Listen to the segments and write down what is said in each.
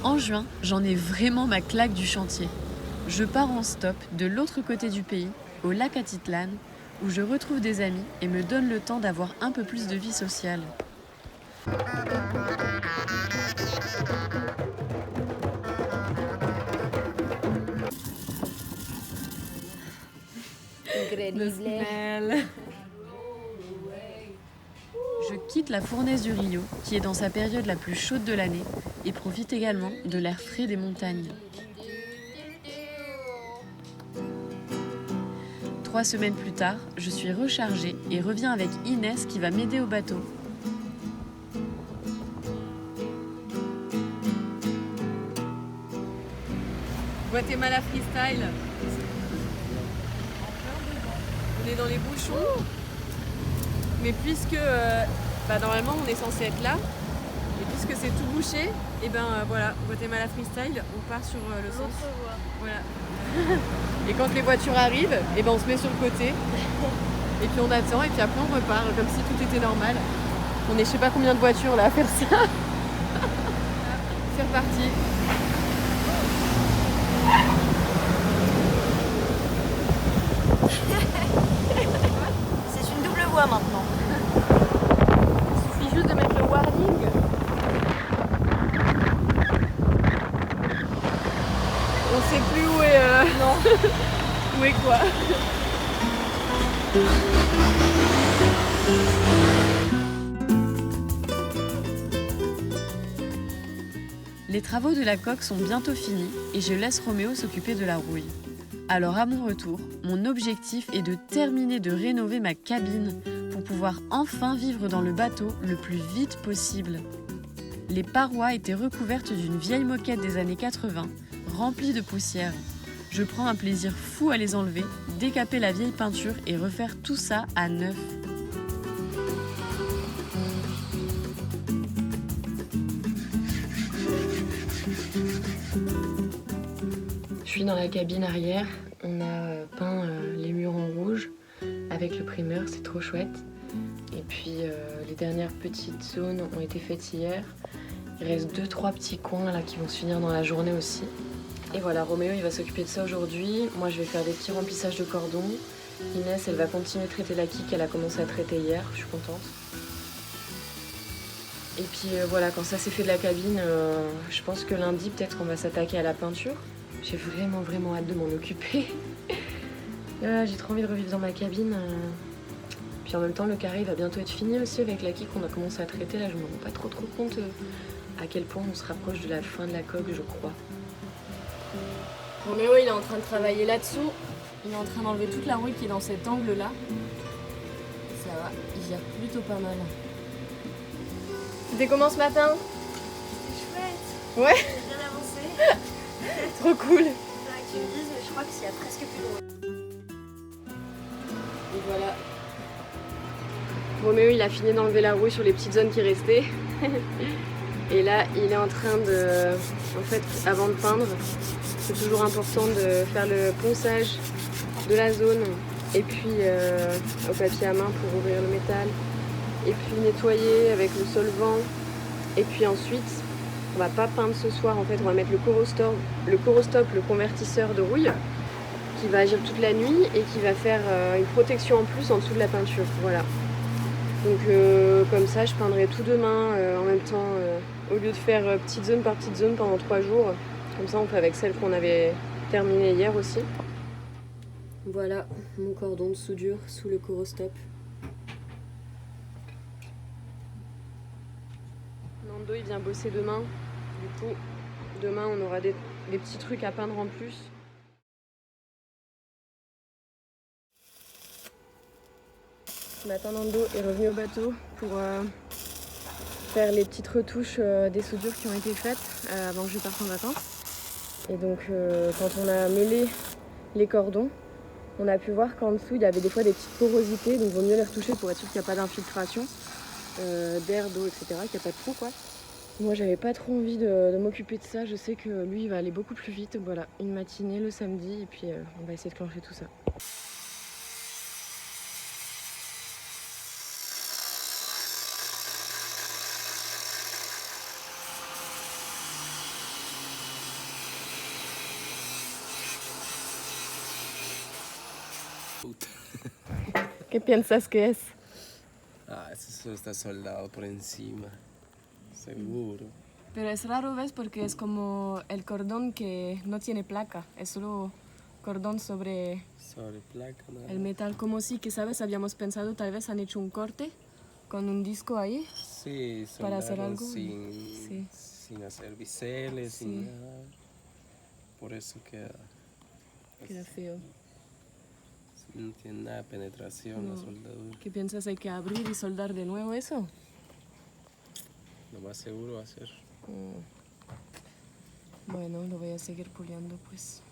En juin, j'en ai vraiment ma claque du chantier. Je pars en stop de l'autre côté du pays, au lac Atitlan, où je retrouve des amis et me donne le temps d'avoir un peu plus de vie sociale. Increíble. Je quitte la fournaise du Rio, qui est dans sa période la plus chaude de l'année, et profite également de l'air frais des montagnes. 3 semaines plus tard, je suis rechargée et reviens avec Inès qui va m'aider au bateau. Guatemala freestyle. On est dans les bouchons. Mais puisque normalement on est censé être là, et puisque c'est tout bouché, et voilà, Guatemala freestyle, on part sur le sens. Voilà. Et quand les voitures arrivent, on se met sur le côté. Et puis on attend, et puis après on repart, comme si tout était normal. On est je sais pas combien de voitures là à faire ça. C'est reparti. C'est une double voie maintenant. Il suffit juste de mettre le warning. On sait plus où est non. Où est quoi. Les travaux de la coque sont bientôt finis et je laisse Roméo s'occuper de la rouille. Alors à mon retour, mon objectif est de terminer de rénover ma cabine pour pouvoir enfin vivre dans le bateau le plus vite possible. Les parois étaient recouvertes d'une vieille moquette des années 80, remplie de poussière. Je prends un plaisir fou à les enlever, décaper la vieille peinture et refaire tout ça à neuf. Je suis dans la cabine arrière, on a peint les murs en rouge avec le primeur, c'est trop chouette. Et puis les dernières petites zones ont été faites hier. Il reste 2-3 petits coins là qui vont se finir dans la journée aussi. Et voilà, Roméo il va s'occuper de ça aujourd'hui. Moi je vais faire des petits remplissages de cordons. Inès elle va continuer de traiter la quille qu'elle a commencé à traiter hier, je suis contente. Et puis voilà, quand ça c'est fait de la cabine, je pense que lundi peut-être qu'on va s'attaquer à la peinture. J'ai vraiment hâte de m'en occuper. J'ai trop envie de revivre dans ma cabine. Puis en même temps le carré va bientôt être fini aussi avec la quille qu'on a commencé à traiter. Là je me rends pas trop compte à quel point on se rapproche de la fin de la coque, je crois. Roméo il est en train de travailler là-dessous. Il est en train d'enlever toute la rouille qui est dans cet angle-là. Ça va, il gère plutôt pas mal. C'était comment ce matin? Chouette. Ouais. J'ai bien avancé. Trop cool. Faudrait que tu me dises, mais je crois que c'est presque plus loin. Et voilà. Roméo il a fini d'enlever la rouille sur les petites zones qui restaient. Et là il est en train de... En fait avant de peindre, c'est toujours important de faire le ponçage de la zone. Et puis au papier à main pour ouvrir le métal. Et puis nettoyer avec le solvant. Et puis ensuite, on va pas peindre ce soir en fait, on va mettre le Corostop, le convertisseur de rouille, qui va agir toute la nuit et qui va faire une protection en plus en dessous de la peinture. Voilà. Donc comme ça, je peindrai tout demain en même temps, au lieu de faire petite zone par petite zone pendant 3 jours. Comme ça, on fait avec celle qu'on avait terminée hier aussi. Voilà mon cordon de soudure sous le Corostop. Nando, il vient bosser demain. Du coup, demain, on aura des petits trucs à peindre en plus. Ce matin, Nando est revenu au bateau pour faire les petites retouches des soudures qui ont été faites avant que je parte en vacances. Et donc, quand on a mêlé les cordons, on a pu voir qu'en dessous, il y avait des fois des petites porosités. Donc, il vaut mieux les retoucher pour être sûr qu'il n'y a pas d'infiltration d'air, d'eau, etc., qu'il n'y a pas de trou, quoi. Moi, j'avais pas trop envie de m'occuper de ça. Je sais que lui, il va aller beaucoup plus vite. Donc voilà, une matinée le samedi, et puis on va essayer de clencher tout ça. Puta. ¿Qué piensas que es? Ah, eso está soldado por encima. Seguro. Pero es raro, ¿ves? Porque es como el cordón que no tiene placa, es solo cordón sobre Sobre placa, ¿no? el metal. Como si, que sabes, habíamos pensado tal vez han hecho un corte con un disco ahí. Sí, Para hacer soldaron algo. sin, Sí. sin hacer biseles, Sí. sin nada. Por eso queda. Queda feo. No tiene nada de penetración la No. soldadura. ¿Qué piensas? ¿Hay que abrir y soldar de nuevo eso? Lo más seguro va a ser. Bueno, lo voy a seguir puliendo pues.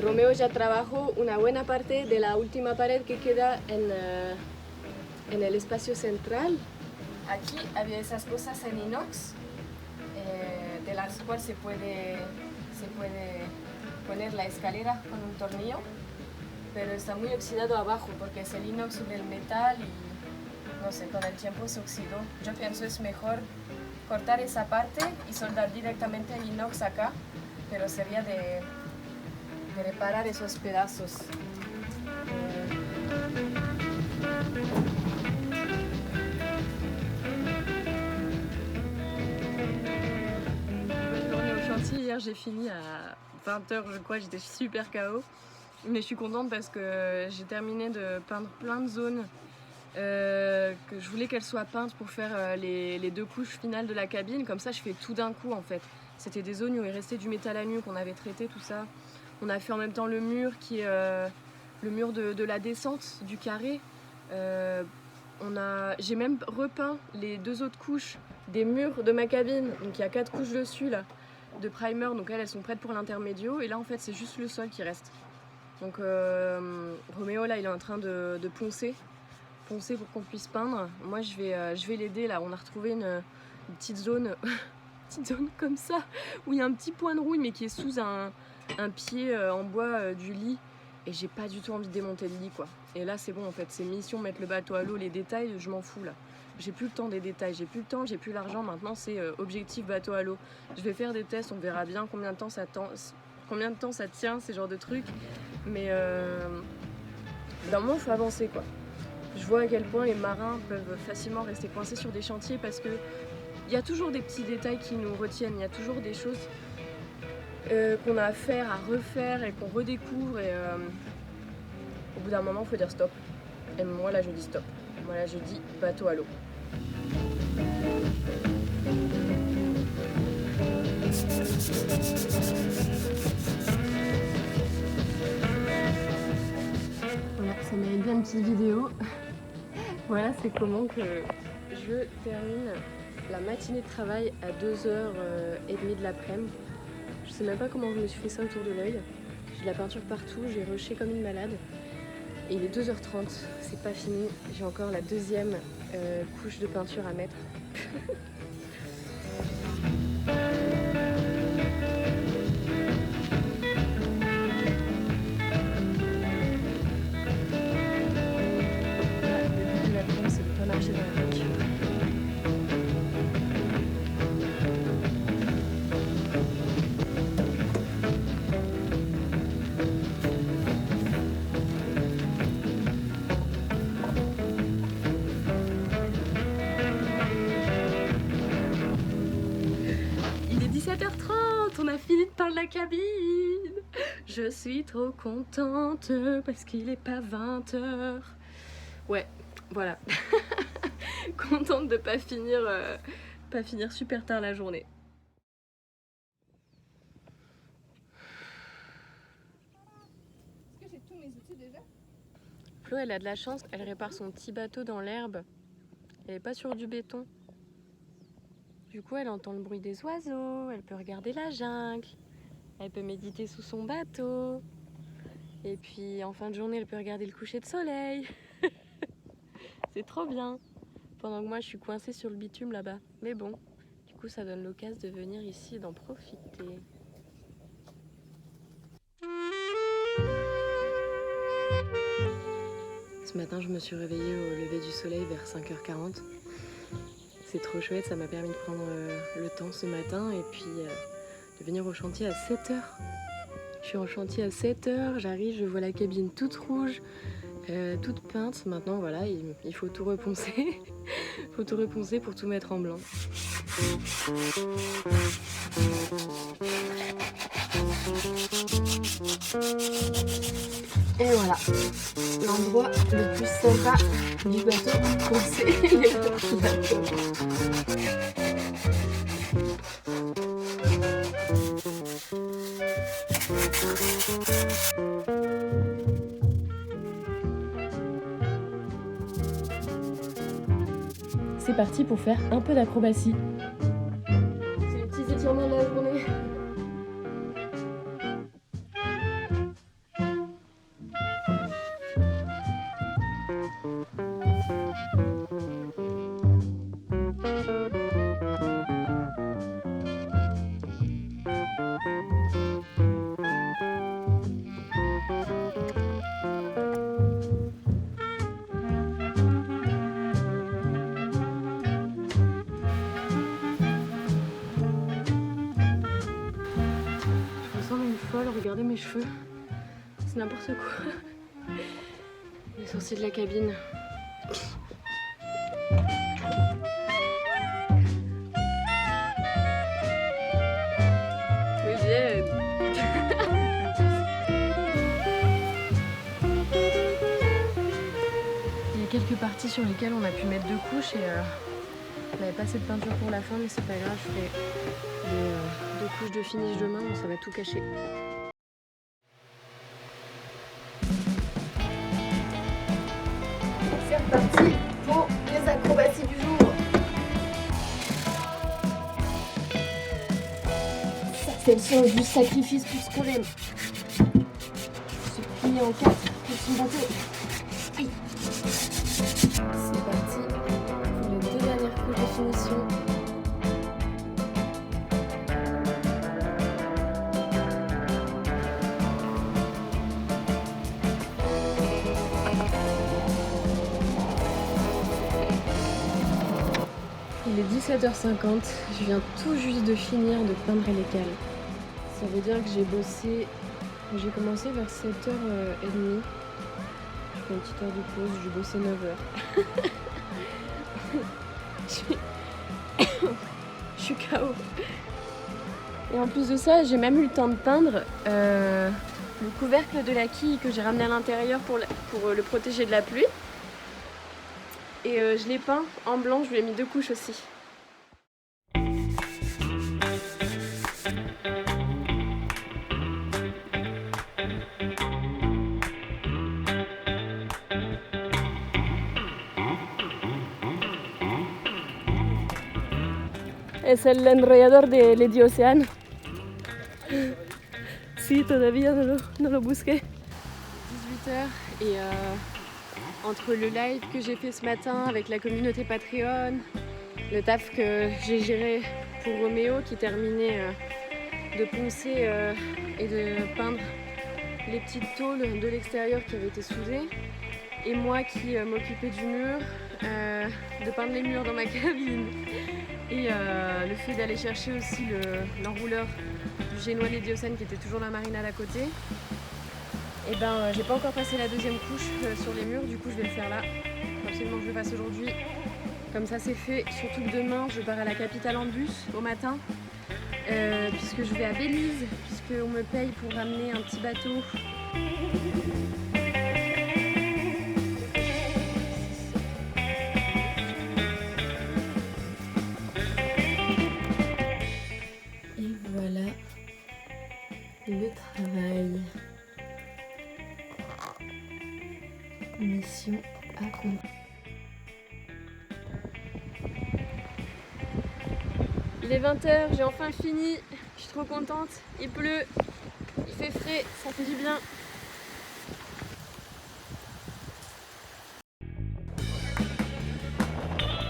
Romeo ya trabajó una buena parte de la última pared que queda en el espacio central. Aquí había esas cosas en inox, de las cuales se puede poner la escalera con un tornillo, pero está muy oxidado abajo porque es el inox sobre el metal y no sé, con el tiempo se oxidó. Yo pienso es mejor cortar esa parte y soldar directamente el inox acá, pero sería de reparar esos pedazos. On est au chantier, hier j'ai fini à 20h je crois, j'étais super KO. Mais je suis contente parce que j'ai terminé de peindre plein de zones que je voulais qu'elles soient peintes pour faire les deux couches finales de la cabine. Comme ça je fais tout d'un coup en fait. C'était des zones où il restait du métal à nu qu'on avait traité, tout ça. On a fait en même temps le mur qui est le mur de la descente du carré. J'ai même repeint les deux autres couches des murs de ma cabine. Donc il y a 4 couches dessus là, de primer. Donc elles sont prêtes pour l'intermédio. Et là en fait c'est juste le sol qui reste. Donc Roméo là il est en train de poncer pour qu'on puisse peindre. Moi je vais l'aider là. On a retrouvé une petite zone, petite zone comme ça où il y a un petit point de rouille mais qui est sous un pied en bois du lit. Et j'ai pas du tout envie de démonter le lit quoi. Et là c'est bon en fait, c'est mission, mettre le bateau à l'eau, les détails, je m'en fous là. J'ai plus le temps des détails, j'ai plus le temps, j'ai plus l'argent, maintenant c'est objectif bateau à l'eau. Je vais faire des tests, on verra bien combien de temps ça tient, ces genres de trucs. Mais d'un moment faut avancer quoi. Je vois à quel point les marins peuvent facilement rester coincés sur des chantiers parce que il y a toujours des petits détails qui nous retiennent, il y a toujours des choses qu'on a à faire, à refaire et qu'on redécouvre et au bout d'un moment il faut dire stop. Et moi là je dis stop. Moi là je dis bateau à l'eau. Voilà, ça mérite bien une petite vidéo. Voilà, c'est comment que je termine la matinée de travail à 2h30 de l'après-midi. Je sais même pas comment je me suis fait ça autour de l'œil. J'ai de la peinture partout, j'ai rushé comme une malade. Et il est 2h30, c'est pas fini. J'ai encore la deuxième couche de peinture à mettre. Le but de la pompe, c'est de pas marcher dans la voiture. Il est 17h30, on a fini de peindre la cabine. Je suis trop contente parce qu'il est pas 20h. Ouais, voilà. Contente de pas finir super tard la journée. Est-ce que j'ai tous mes outils déjà? Flo, elle a de la chance, elle répare son petit bateau dans l'herbe. Elle est pas sur du béton. Du coup, elle entend le bruit des oiseaux, elle peut regarder la jungle, elle peut méditer sous son bateau. Et puis, en fin de journée, elle peut regarder le coucher de soleil. C'est trop bien. Pendant que moi, je suis coincée sur le bitume là-bas. Mais bon, du coup, ça donne l'occasion de venir ici et d'en profiter. Ce matin, je me suis réveillée au lever du soleil vers 5h40. C'est trop chouette, ça m'a permis de prendre le temps ce matin et puis de venir au chantier à 7h. Je suis en chantier à 7h, j'arrive, je vois la cabine toute rouge, toute peinte. Maintenant, voilà, il faut tout reponcer. Il faut tout reponcer pour tout mettre en blanc. Et voilà, l'endroit le plus sympa du bateau, c'est les petits bateaux. C'est parti pour faire un peu d'acrobatie. C'est les petits étirements de la journée. Regardez mes cheveux, c'est n'importe quoi. On est sorti de la cabine. Mais viens. Il y a quelques parties sur lesquelles on a pu mettre 2 couches et on n'avait pas assez de peinture pour la fin, mais c'est pas grave, je ferai les 2 couches de finish demain, donc ça va tout cacher. C'est parti pour les acrobaties du jour. Ça, c'est le son du sacrifice pour ce qu'on aime. Se plier en 4 petits bateaux. Aïe. C'est parti pour les 2 dernières couches de finition. Il est 17h50, je viens tout juste de finir de peindre les cales. Ça veut dire que j'ai commencé vers 7h30. Je fais une petite heure de pause, j'ai bossé 9h. Je suis KO. Et en plus de ça, j'ai même eu le temps de peindre le couvercle de la quille que j'ai ramené à l'intérieur pour le protéger de la pluie. Et je l'ai peint en blanc, je lui ai mis 2 couches aussi. Es el enrollador de Lady Ocean. Si, todavía no lo busqué. 18h et entre le live que j'ai fait ce matin avec la communauté Patreon, le taf que j'ai géré pour Roméo qui terminait de poncer et de peindre les petites tôles de l'extérieur qui avaient été soudées, et moi qui m'occupais du mur, de peindre les murs dans ma cabine, et le fait d'aller chercher aussi l'enrouleur du génois Lady Ocean qui était toujours la marinade à côté. Et ben j'ai pas encore passé la 2e couche sur les murs, du coup je vais le faire là. Faut absolument que je le fasse aujourd'hui. Comme ça c'est fait, surtout que demain je pars à la capitale en bus au matin, puisque je vais à Belize, puisqu'on me paye pour ramener un petit bateau. Et voilà le travail. Mission accomplie. Il est 20h, j'ai enfin fini. Je suis trop contente. Il pleut, il fait frais, ça fait du bien.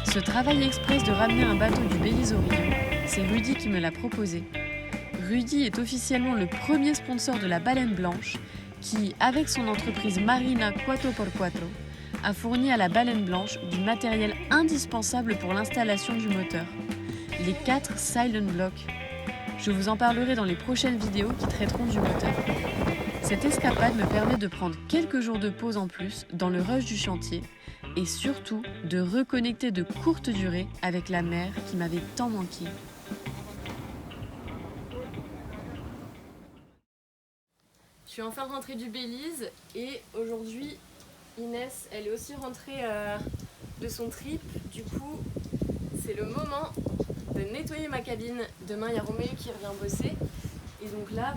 Ce travail express de ramener un bateau du Belize au Rio, c'est Rudy qui me l'a proposé. Rudy est officiellement le premier sponsor de la Baleine Blanche qui, avec son entreprise Marina 4x4, a fourni à la Baleine Blanche du matériel indispensable pour l'installation du moteur, les 4 Silent Blocks. Je vous en parlerai dans les prochaines vidéos qui traiteront du moteur. Cette escapade me permet de prendre quelques jours de pause en plus dans le rush du chantier et surtout de reconnecter de courte durée avec la mer qui m'avait tant manqué. Je suis enfin rentrée du Belize et aujourd'hui Inès elle est aussi rentrée de son trip. Du coup c'est le moment de nettoyer ma cabine. Demain il y a Roméo qui revient bosser et donc là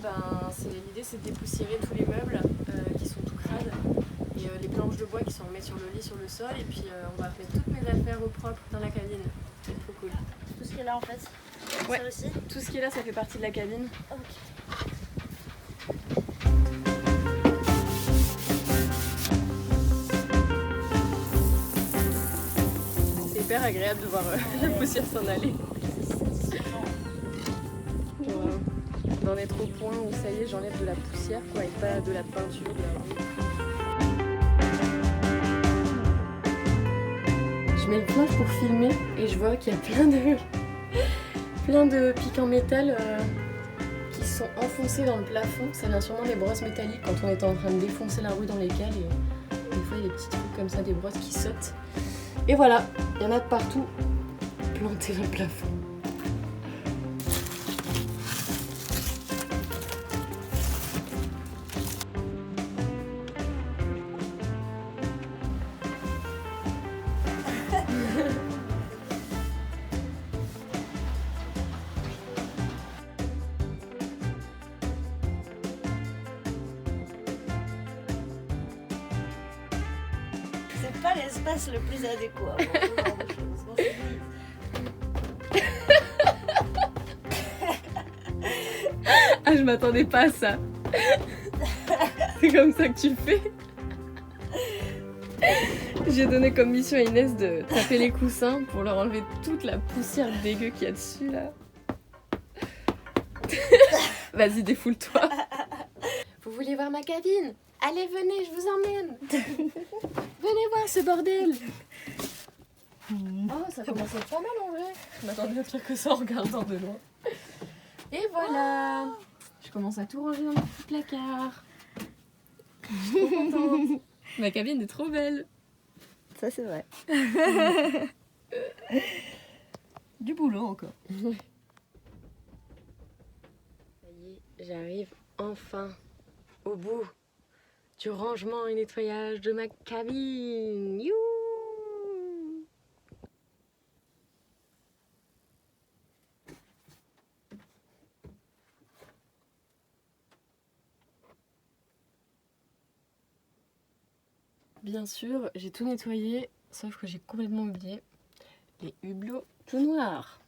l'idée c'est de dépoussiérer tous les meubles qui sont tout crades et les planches de bois qui sont remises sur le lit, sur le sol et puis on va remettre toutes mes affaires au propre dans la cabine. C'est trop cool. Tout ce qui est là en fait. Ouais. Ça aussi. Tout ce qui est là ça fait partie de la cabine. Ok. C'est hyper agréable de voir la poussière s'en aller. Pour d'en être au point où ça y est j'enlève de la poussière quoi, et pas de la peinture, de la rouille. Je mets le flash pour filmer et je vois qu'il y a plein de pics en métal qui sont enfoncés dans le plafond. Ça vient sûrement des brosses métalliques quand on était en train de défoncer la rouille dans les cales et des fois il y a des petits trucs comme ça, des brosses qui sautent. Et voilà, il y en a de partout plantés dans le plafond. C'est pas l'espace le plus adéquat pour ce genre de choses. Bon, c'est oui. Ah, je m'attendais pas à ça. C'est comme ça que tu le fais. J'ai donné comme mission à Inès de taper les coussins pour leur enlever toute la poussière dégueu qu'il y a dessus là. Vas-y, défoule-toi. Vous voulez voir ma cabine? Allez, venez, je vous emmène. Venez voir ce bordel. Oh, ça commence à être pas mal en vrai. Je m'attendais à pire que ça en regardant de loin. Et voilà. Je commence à tout ranger dans le petit placard. Je suis trop contente. Ma cabine est trop belle. Ça c'est vrai. Du boulot encore. Ça y est, j'arrive enfin au bout du rangement et nettoyage de ma cabine. Youhou! Bien sûr, j'ai tout nettoyé, sauf que j'ai complètement oublié les hublots tout noirs.